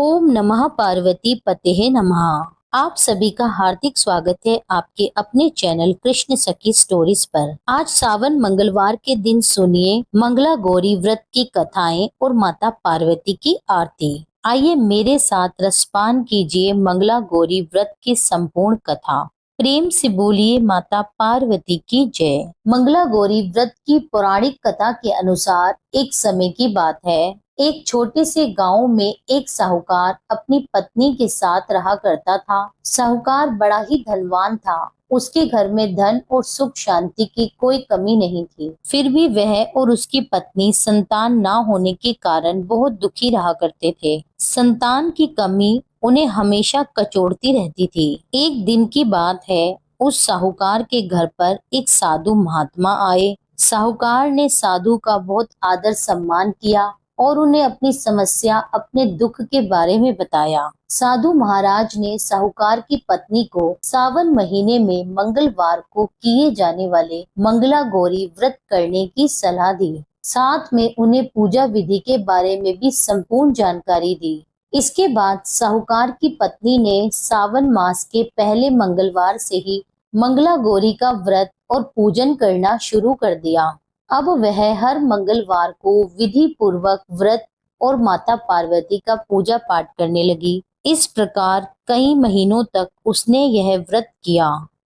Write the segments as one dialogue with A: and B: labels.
A: ओम नमः पार्वती पते नमः। आप सभी का हार्दिक स्वागत है आपके अपने चैनल कृष्ण सखी स्टोरीज पर। आज सावन मंगलवार के दिन सुनिए मंगला गौरी व्रत की कथाएं और माता पार्वती की आरती। आइए मेरे साथ रसपान कीजिए मंगला गौरी व्रत की संपूर्ण कथा। प्रेम से बोलिए माता पार्वती की जय। मंगला गौरी व्रत की पौराणिक कथा के अनुसार एक समय की बात है। एक छोटे से गांव में एक साहूकार अपनी पत्नी के साथ रहा करता था। साहूकार बड़ा ही धनवान था। उसके घर में धन और सुख शांति की कोई कमी नहीं थी। फिर भी वह और उसकी पत्नी संतान ना होने के कारण बहुत दुखी रहा करते थे। संतान की कमी उन्हें हमेशा कचोटती रहती थी। एक दिन की बात है, उस साहूकार के घर पर एक साधु महात्मा आए। साहूकार ने साधु का बहुत आदर सम्मान किया और उन्हें अपनी समस्या, अपने दुख के बारे में बताया। साधु महाराज ने साहूकार की पत्नी को सावन महीने में मंगलवार को किए जाने वाले मंगला गौरी व्रत करने की सलाह दी। साथ में उन्हें पूजा विधि के बारे में भी संपूर्ण जानकारी दी। इसके बाद साहूकार की पत्नी ने सावन मास के पहले मंगलवार से ही मंगला गौरी का व्रत और पूजन करना शुरू कर दिया। अब वह हर मंगलवार को विधि पूर्वक व्रत और माता पार्वती का पूजा पाठ करने लगी। इस प्रकार कई महीनों तक उसने यह व्रत किया।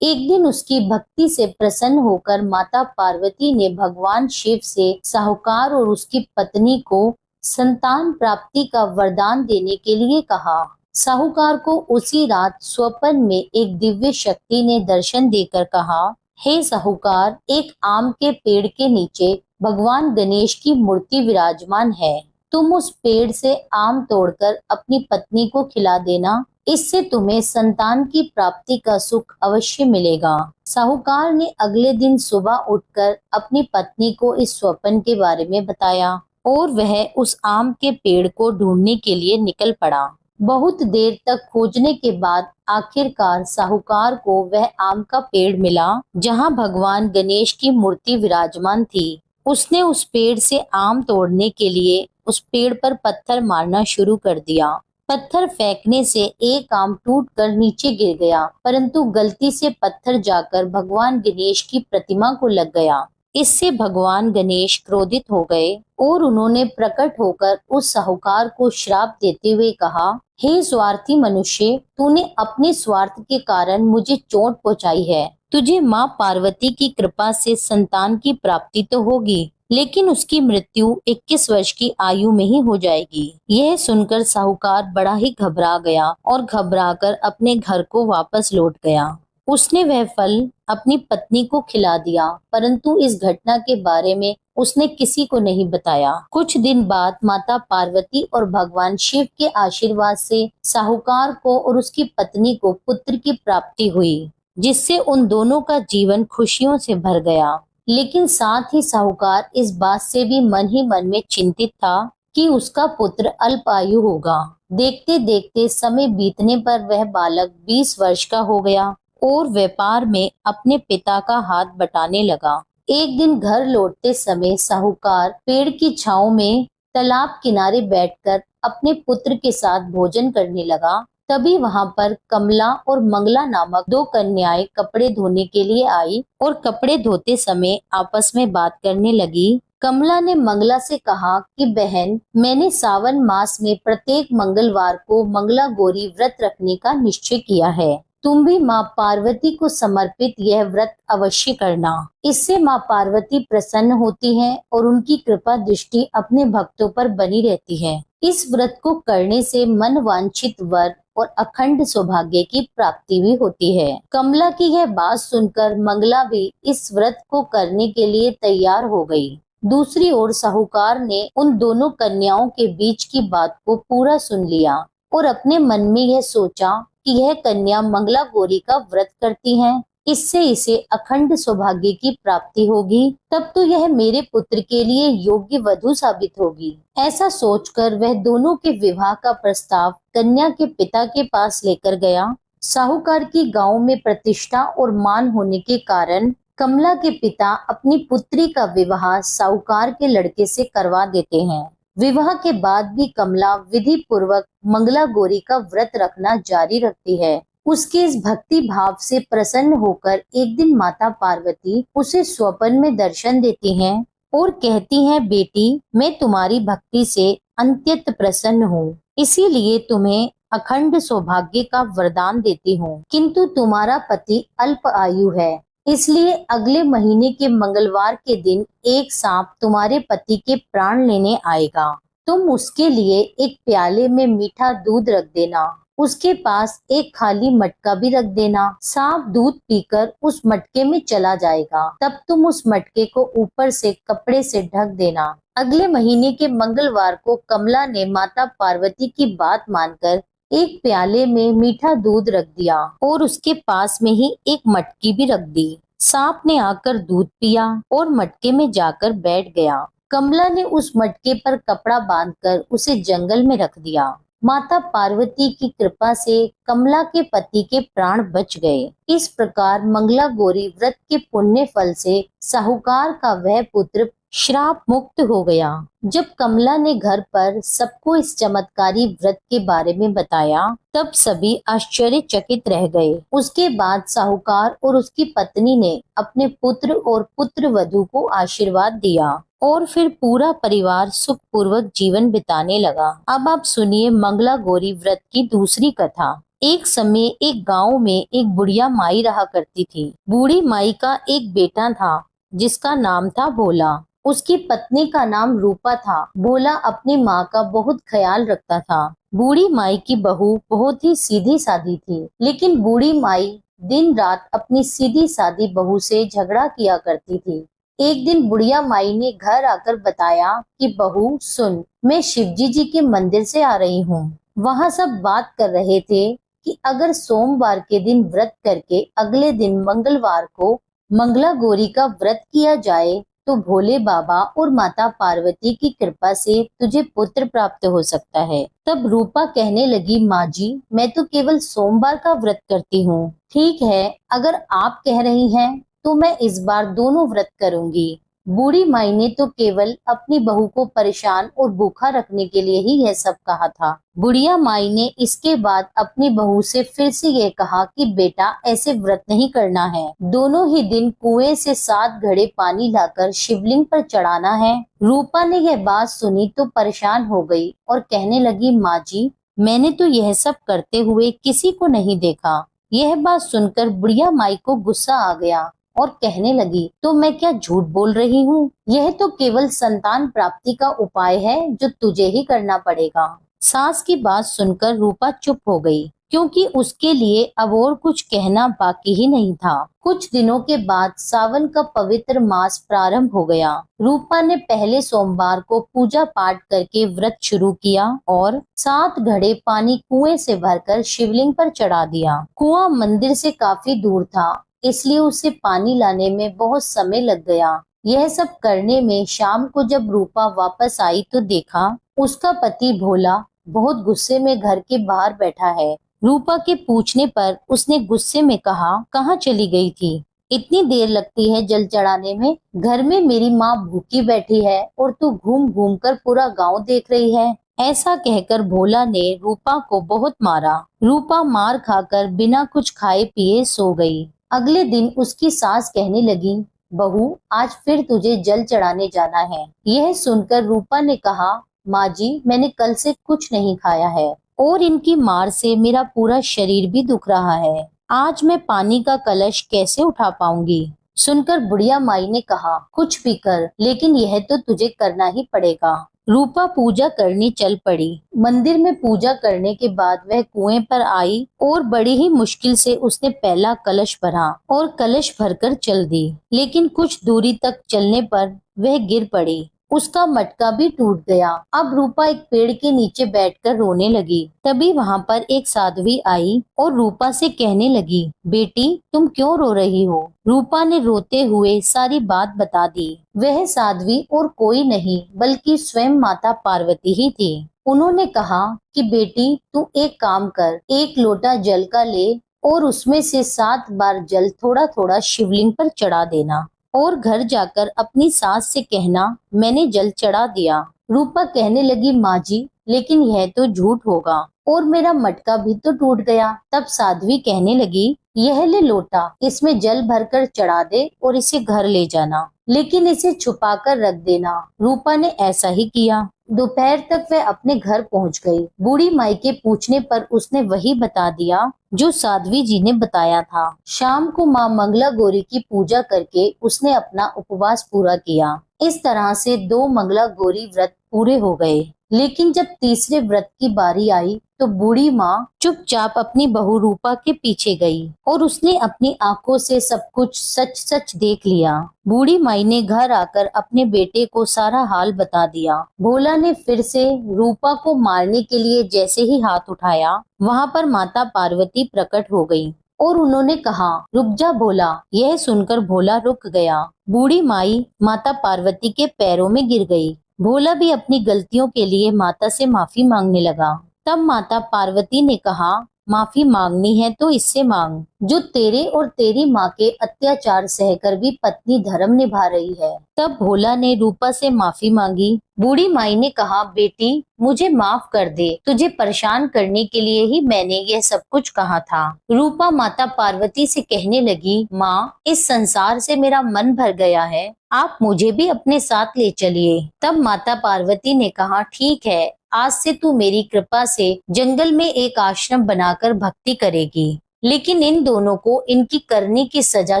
A: एक दिन उसकी भक्ति से प्रसन्न होकर माता पार्वती ने भगवान शिव से साहूकार और उसकी पत्नी को संतान प्राप्ति का वरदान देने के लिए कहा। साहूकार को उसी रात स्वप्न में एक दिव्य शक्ति ने दर्शन देकर कहा, हे साहूकार, एक आम के पेड़ के नीचे भगवान गणेश की मूर्ति विराजमान है। तुम उस पेड़ से आम तोड़कर अपनी पत्नी को खिला देना। इससे तुम्हें संतान की प्राप्ति का सुख अवश्य मिलेगा। साहूकार ने अगले दिन सुबह उठकर अपनी पत्नी को इस स्वप्न के बारे में बताया और वह उस आम के पेड़ को ढूंढने के लिए निकल पड़ा। बहुत देर तक खोजने के बाद आखिरकार साहूकार को वह आम का पेड़ मिला जहां भगवान गणेश की मूर्ति विराजमान थी। उसने उस पेड़ से आम तोड़ने के लिए उस पेड़ पर पत्थर मारना शुरू कर दिया। पत्थर फेंकने से एक आम टूटकर नीचे गिर गया, परंतु गलती से पत्थर जाकर भगवान गणेश की प्रतिमा को लग गया। इससे भगवान गणेश क्रोधित हो गए और उन्होंने प्रकट होकर उस साहूकार को श्राप देते हुए कहा, हे स्वार्थी मनुष्य, तूने अपने स्वार्थ के कारण मुझे चोट पहुंचाई है। तुझे माँ पार्वती की कृपा से संतान की प्राप्ति तो होगी, लेकिन उसकी मृत्यु 21 वर्ष की आयु में ही हो जाएगी। यह सुनकर साहूकार बड़ा ही घबरा गया और घबराकर अपने घर को वापस लौट गया। उसने वह फल अपनी पत्नी को खिला दिया, परंतु इस घटना के बारे में उसने किसी को नहीं बताया। कुछ दिन बाद माता पार्वती और भगवान शिव के आशीर्वाद से साहूकार को और उसकी पत्नी को पुत्र की प्राप्ति हुई, जिससे उन दोनों का जीवन खुशियों से भर गया। लेकिन साथ ही साहूकार इस बात से भी मन ही मन में चिंतित था कि उसका पुत्र अल्पायु होगा। देखते देखते समय बीतने पर वह बालक 20 वर्ष का हो गया और व्यापार में अपने पिता का हाथ बटाने लगा। एक दिन घर लौटते समय साहूकार पेड़ की छांव में तालाब किनारे बैठकर अपने पुत्र के साथ भोजन करने लगा। तभी वहां पर कमला और मंगला नामक दो कन्याएं कपड़े धोने के लिए आई और कपड़े धोते समय आपस में बात करने लगी। कमला ने मंगला से कहा कि बहन, मैंने सावन मास में प्रत्येक मंगलवार को मंगला गौरी व्रत रखने का निश्चय किया है। तुम भी माँ पार्वती को समर्पित यह व्रत अवश्य करना। इससे माँ पार्वती प्रसन्न होती हैं और उनकी कृपा दृष्टि अपने भक्तों पर बनी रहती है। इस व्रत को करने से मन वांछित वर और अखंड सौभाग्य की प्राप्ति भी होती है। कमला की यह बात सुनकर मंगला भी इस व्रत को करने के लिए तैयार हो गई। दूसरी ओर साहूकार ने उन दोनों कन्याओं के बीच की बात को पूरा सुन लिया और अपने मन में यह सोचा कि यह कन्या मंगला गौरी का व्रत करती हैं, इससे इसे अखंड सौभाग्य की प्राप्ति होगी, तब तो यह मेरे पुत्र के लिए योग्य वधू साबित होगी। ऐसा सोचकर वह दोनों के विवाह का प्रस्ताव कन्या के पिता के पास लेकर गया। साहूकार की गांव में प्रतिष्ठा और मान होने के कारण कमला के पिता अपनी पुत्री का विवाह साहूकार के लड़के से करवा देते हैं। विवाह के बाद भी कमला विधि पूर्वक मंगला गौरी का व्रत रखना जारी रखती है। उसके इस भक्ति भाव से प्रसन्न होकर एक दिन माता पार्वती उसे स्वप्न में दर्शन देती हैं और कहती हैं, बेटी, मैं तुम्हारी भक्ति से अत्यंत प्रसन्न हूँ, इसीलिए तुम्हें अखंड सौभाग्य का वरदान देती हूँ। किंतु तुम्हारा पति अल्प आयु है, इसलिए अगले महीने के मंगलवार के दिन एक सांप तुम्हारे पति के प्राण लेने आएगा। तुम उसके लिए एक प्याले में मीठा दूध रख देना, उसके पास एक खाली मटका भी रख देना। सांप दूध पीकर उस मटके में चला जाएगा, तब तुम उस मटके को ऊपर से कपड़े से ढक देना। अगले महीने के मंगलवार को कमला ने माता पार्वती की बात मानकर एक प्याले में मीठा दूध रख दिया और उसके पास में ही एक मटकी भी रख दी। सांप ने आकर दूध पिया और मटके में जाकर बैठ गया। कमला ने उस मटके पर कपड़ा बांधकर उसे जंगल में रख दिया। माता पार्वती की कृपा से कमला के पति के प्राण बच गए। इस प्रकार मंगला गौरी व्रत के पुण्य फल से साहूकार का वह पुत्र श्राप मुक्त हो गया। जब कमला ने घर पर सबको इस चमत्कारी व्रत के बारे में बताया, तब सभी आश्चर्यचकित रह गए। उसके बाद साहूकार और उसकी पत्नी ने अपने पुत्र और पुत्र वधू को आशीर्वाद दिया और फिर पूरा परिवार सुख पूर्वक जीवन बिताने लगा। अब आप सुनिए मंगला गौरी व्रत की दूसरी कथा। एक समय एक गांव में एक बुढ़िया माई रहा करती थी। बूढ़ी माई का एक बेटा था जिसका नाम था भोला। उसकी पत्नी का नाम रूपा था। भोला अपनी माँ का बहुत ख्याल रखता था। बूढ़ी माई की बहू बहुत ही सीधी सादी थी, लेकिन बूढ़ी माई दिन रात अपनी सीधी सादी बहू से झगड़ा किया करती थी। एक दिन बुढ़िया माई ने घर आकर बताया कि बहू सुन, मैं शिवजी जी के मंदिर से आ रही हूँ। वहाँ सब बात कर रहे थे कि अगर सोमवार के दिन व्रत करके अगले दिन मंगलवार को मंगला गौरी का व्रत किया जाए तो भोले बाबा और माता पार्वती की कृपा से तुझे पुत्र प्राप्त हो सकता है। तब रूपा कहने लगी, माँ जी, मैं तो केवल सोमवार का व्रत करती हूँ। ठीक है, अगर आप कह रही हैं तो मैं इस बार दोनों व्रत करूंगी। बूढ़ी माई ने तो केवल अपनी बहू को परेशान और भूखा रखने के लिए ही यह सब कहा था। बुढ़िया माई ने इसके बाद अपनी बहू से फिर से यह कहा कि बेटा, ऐसे व्रत नहीं करना है। दोनों ही दिन कुएं से 7 घड़े पानी लाकर शिवलिंग पर चढ़ाना है। रूपा ने यह बात सुनी तो परेशान हो गई और कहने लगी, माँ जी, मैंने तो यह सब करते हुए किसी को नहीं देखा। यह बात सुनकर बुढ़िया माई को गुस्सा आ गया और कहने लगी, तो मैं क्या झूठ बोल रही हूँ? यह तो केवल संतान प्राप्ति का उपाय है जो तुझे ही करना पड़ेगा। सास की बात सुनकर रूपा चुप हो गई, क्योंकि उसके लिए अब और कुछ कहना बाकी ही नहीं था। कुछ दिनों के बाद सावन का पवित्र मास प्रारंभ हो गया। रूपा ने पहले सोमवार को पूजा पाठ करके व्रत शुरू किया और 7 घड़े पानी कुएं से भरकर शिवलिंग पर चढ़ा दिया। कुआं मंदिर से काफी दूर था, इसलिए उसे पानी लाने में बहुत समय लग गया। यह सब करने में शाम को जब रूपा वापस आई तो देखा उसका पति भोला बहुत गुस्से में घर के बाहर बैठा है। रूपा के पूछने पर उसने गुस्से में कहा, कहाँ चली गई थी? इतनी देर लगती है जल चढ़ाने में? घर में मेरी माँ भूखी बैठी है और तू घूम घूम कर पूरा गाँव देख रही है। ऐसा कहकर भोला ने रूपा को बहुत मारा। रूपा मार खाकर बिना कुछ खाए पिए सो गई। अगले दिन उसकी सास कहने लगी, बहू, आज फिर तुझे जल चढ़ाने जाना है। यह सुनकर रूपा ने कहा, माँ जी, मैंने कल से कुछ नहीं खाया है और इनकी मार से मेरा पूरा शरीर भी दुख रहा है। आज मैं पानी का कलश कैसे उठा पाऊंगी? सुनकर बुढ़िया माई ने कहा, कुछ भी कर, लेकिन यह तो तुझे करना ही पड़ेगा। रूपा पूजा करने चल पड़ी। मंदिर में पूजा करने के बाद वह कुएं पर आई और बड़ी ही मुश्किल से उसने पहला कलश भरा और कलश भरकर चल दी, लेकिन कुछ दूरी तक चलने पर वह गिर पड़ी। उसका मटका भी टूट गया। अब रूपा एक पेड़ के नीचे बैठकर रोने लगी। तभी वहां पर एक साध्वी आई और रूपा से कहने लगी, बेटी, तुम क्यों रो रही हो? रूपा ने रोते हुए सारी बात बता दी। वह साध्वी और कोई नहीं बल्कि स्वयं माता पार्वती ही थी। उन्होंने कहा कि बेटी, तू एक काम कर, एक लोटा जल का ले और उसमें से 7 बार जल थोड़ा थोड़ा शिवलिंग पर चढ़ा देना और घर जाकर अपनी सास से कहना, मैंने जल चढ़ा दिया। रूपा कहने लगी, माँ जी, लेकिन यह तो झूठ होगा और मेरा मटका भी तो टूट गया। तब साध्वी कहने लगी, यह ले लोटा, इसमें जल भरकर चढ़ा दे और इसे घर ले जाना, लेकिन इसे छुपा कर रख देना। रूपा ने ऐसा ही किया। दोपहर तक वह अपने घर पहुंच गई। बूढ़ी माई के पूछने पर उसने वही बता दिया जो साध्वी जी ने बताया था। शाम को माँ मंगला गौरी की पूजा करके उसने अपना उपवास पूरा किया। इस तरह से 2 मंगला गौरी व्रत पूरे हो गए। लेकिन जब तीसरे व्रत की बारी आई तो बूढ़ी माँ चुपचाप अपनी बहू रूपा के पीछे गई और उसने अपनी आंखों से सब कुछ सच सच देख लिया। बूढ़ी माई ने घर आकर अपने बेटे को सारा हाल बता दिया। भोला ने फिर से रूपा को मारने के लिए जैसे ही हाथ उठाया, वहाँ पर माता पार्वती प्रकट हो गई और उन्होंने कहा, रुक जा भोला। यह सुनकर भोला रुक गया। बूढ़ी माई माता पार्वती के पैरों में गिर गई। भोला भी अपनी गलतियों के लिए माता से माफी मांगने लगा। तब माता पार्वती ने कहा, माफी मांगनी है तो इससे मांग, जो तेरे और तेरी माँ के अत्याचार सहकर भी पत्नी धर्म निभा रही है। तब भोला ने रूपा से माफी मांगी। बूढ़ी माई ने कहा, बेटी मुझे माफ कर दे, तुझे परेशान करने के लिए ही मैंने यह सब कुछ कहा था। रूपा माता पार्वती से कहने लगी, माँ, इस संसार से मेरा मन भर गया है, आप मुझे भी अपने साथ ले चलिए। तब माता पार्वती ने कहा, ठीक है, आज से तू मेरी कृपा से जंगल में एक आश्रम बनाकर भक्ति करेगी, लेकिन इन दोनों को इनकी करने की सजा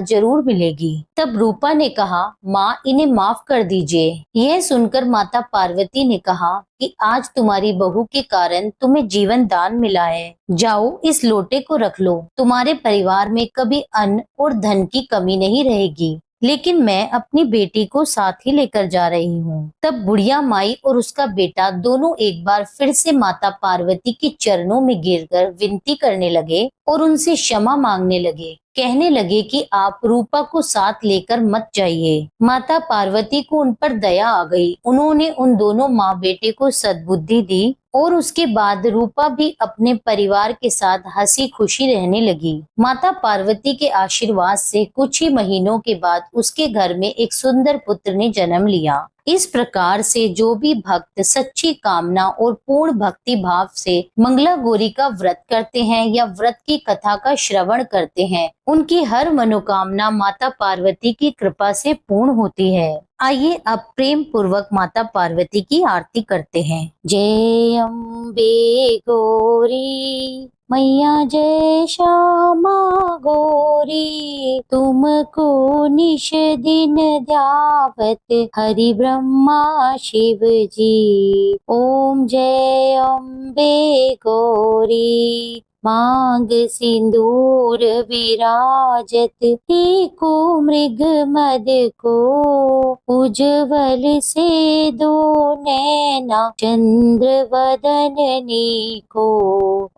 A: जरूर मिलेगी। तब रूपा ने कहा, माँ, इन्हें माफ कर दीजिए। यह सुनकर माता पार्वती ने कहा कि आज तुम्हारी बहू के कारण तुम्हें जीवन दान मिला है। जाओ, इस लोटे को रख लो। तुम्हारे परिवार में कभी अन्न और धन की कमी नहीं रहेगी, लेकिन मैं अपनी बेटी को साथ ही लेकर जा रही हूँ। तब बुढ़िया माई और उसका बेटा दोनों एक बार फिर से माता पार्वती के चरणों में गिरकर विनती करने लगे और उनसे क्षमा मांगने लगे। कहने लगे कि आप रूपा को साथ लेकर मत जाइए। माता पार्वती को उन पर दया आ गई। उन्होंने उन दोनों माँ बेटे को सद्बुद्धि दी और उसके बाद रूपा भी अपने परिवार के साथ हंसी खुशी रहने लगी। माता पार्वती के आशीर्वाद से कुछ ही महीनों के बाद उसके घर में एक सुंदर पुत्र ने जन्म लिया। इस प्रकार से जो भी भक्त सच्ची कामना और पूर्ण भक्ति भाव से मंगला गौरी का व्रत करते हैं या व्रत की कथा का श्रवण करते हैं, उनकी हर मनोकामना माता पार्वती की कृपा से पूर्ण होती है। आइए अब प्रेम पूर्वक माता पार्वती की आरती करते हैं। जय अम्बे गौरी मैया, जय श्यामा गौरी, तुमको निश दिन ध्यावत हरि ब्रह्मा शिव जी। ओम जय अम्बे गौरी, मांग सिंदूर विराजत, एको मृग मद को, उज्ज्वल से दो नैना चंद्र वदननी को।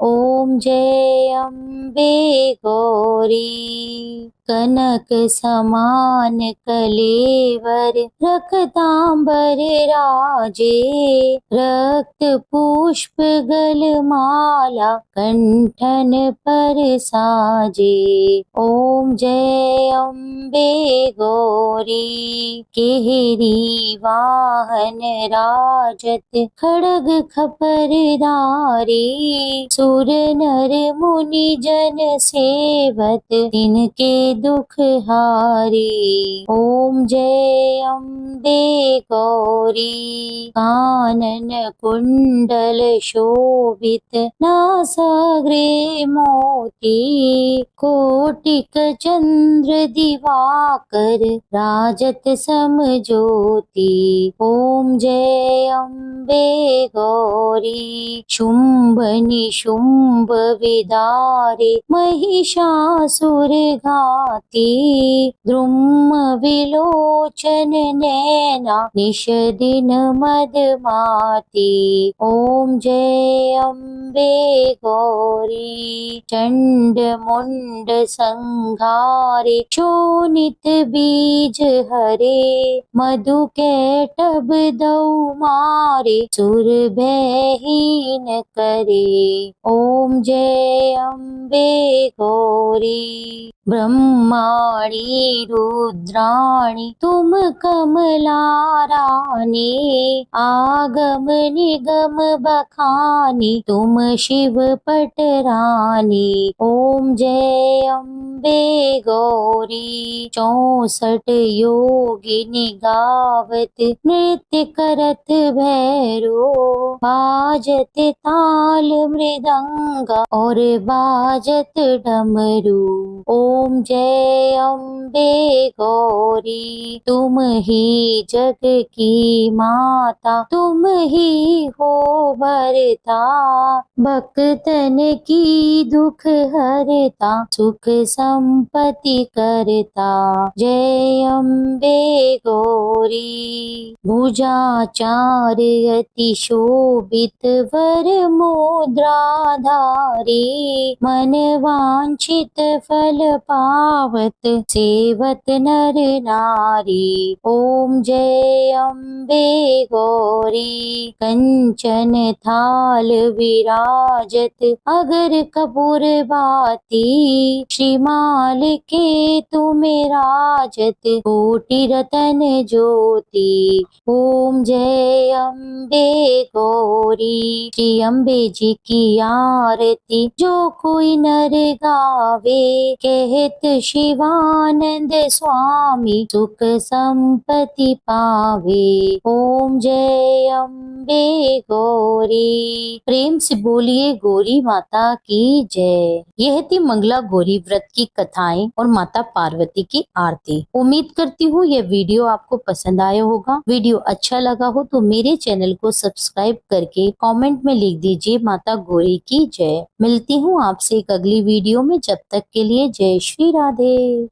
A: ओम जय अम्बे गौरी, कनक समान कलेवर, रक्तांबर राजे, रक्त पुष्प गलमाला कंठन पर साजे। ओम जय अम्बे गौरी, केहरी वाहन राजत, खड़ग खपर धारी, सुर नर मुनि जन सेवत, तिनके दुख हारी। ओम जय अम्बे गौरी, कानन कुंडल शोभित, नासाग्रे मोती, कोटिक चंद्र दिवाकर, राजत समज्योति। ओम जय अम्बे गौरी, शुंभ निशुंभ विदारे, महिषासुर घाती, द्रुम विलोचन नैना, निश दिन मदमाती। ओम जय अम्बे गौरी, चंड मुंड संघारे, शोणित बीज हरे, मधु कैटभ दौ मारे, सुर भयहीन करे। ओम जय अम्बे गौरी। ब्रह्माणि रुद्राणि तुम कमला रानी, आगम निगम बखानी तुम शिव पटरानी। ओम जय अम्बे गौरी, 64 योगिनी गावत नृत्य करत भैरो, बाजत ताल मृदंग और बाजत डमरू। ओम जय अम्बे गौरी, तुम ही जग की माता, तुम ही हो भरता, भक्तन की दुख हरता, सुख संपत्ति करता। जय अम्बे गौरी। भुजाचार अति शोभित वर मुद्राधारी, मन वांछित फल पावत सेवत नर नारी। ओम जय अम्बे गौरी, कंचन थाल विराजत अगर कपूर बाती, श्रीमाल के तुम्हें राजत कोटि रतन ज्योति। ओम जय अम्बे गौरी, श्री अम्बे जी की आरती जो कोई नर गावे, कहत शिवानंद स्वामी सुख संपत्ति पावे। ओम जय अम्बे गौरी। प्रेम से बोलिए गौरी माता की जय। यह थी मंगला गौरी व्रत की कथाएं और माता पार्वती की आरती। उम्मीद करती हूँ यह वीडियो आपको पसंद आया होगा। वीडियो अच्छा लगा हो तो मेरे चैनल को सब्सक्राइब करके कमेंट में लिख दीजिए माता गौरी की जय। मिलती हूँ आपसे एक अगली वीडियो में, जब तक के लिए जय श्री राधे।